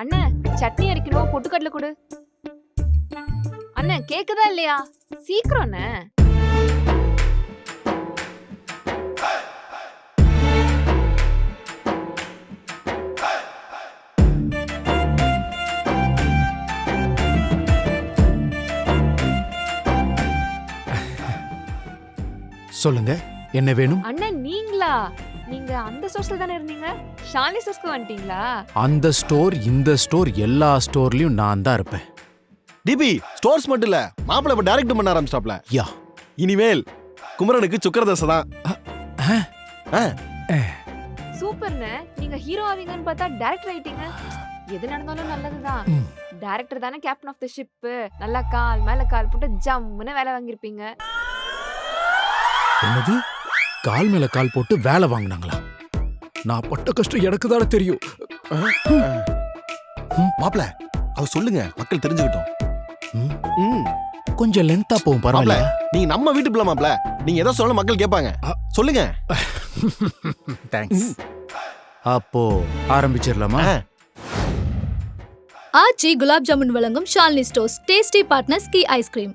அண்ணே சட்னி அரைக்கணும், பொட்டுக்கடலை கொடு. அண்ணே கேக்குதா இல்லையா? சீக்கிரம் அண்ணே. சொல்லுங்க, என்ன வேணும்? அண்ணன் நீங்களா? நீங்க அந்த ஸ்டோர்ஸ்ல தானே இருந்தீங்க? ஷாலினி ஸ்டோர்ஸ்க்கு வந்துட்டீங்களா? அந்த ஸ்டோர் இந்த ஸ்டோர் எல்லா ஸ்டோர்லயும் நான் தான் இருப்பேன். டிபி ஸ்டோர்ஸ் மட்டும் இல்ல, மாப்பிள்ள இப்ப டைரக்ட் பண்ண ஆரம்பிச்சிட்டாப்ல. யா இனிமேல் குமரனுக்கு சுக்கரதசை தான். சூப்பர்ண்ணே. நீங்க ஹீரோ ஆவீங்கன்னு பார்த்தா டைரக்டர் ஆயிட்டீங்க. எது நடந்தாலும் நல்லதுதான். ம். டைரக்டர் தானே கேப்டன் ஆஃப் தி ஷிப். நல்லா கால் மேல கால் போட்டு ஜம்முன்னு வேலை வாங்கிருப்பீங்க. என்னது? கால் மேல கால் போட்டு வேலை வாங்கினாங்களா? நான் பட்ட கஷ்டம் எனக்கு தானே தெரியும். மாப்பிள்ள அவ சொல்லுங்க, மக்கள் தெரிஞ்சுக்கிட்டோம். ம், ம். கொஞ்சம் லென்த்தா போகும், மாப்பிள்ள பரவாயில்ல. நீங்க நம்ம வீட்டு பிள்ளை மாப்பிள்ள, நீங்க எதை சொல்ல மக்கள் கேட்பாங்க. சொல்லுங்க. தேங்க்ஸ். அப்போ ஆரம்பிச்சிடலாமா? ஆச்சி குலாப் ஜாமுன் வழங்கும் ஷாலினி ஸ்டோர்ஸ் டேஸ்டி பார்ட்னர்ஸ் கீ ஐஸ்கிரீம்.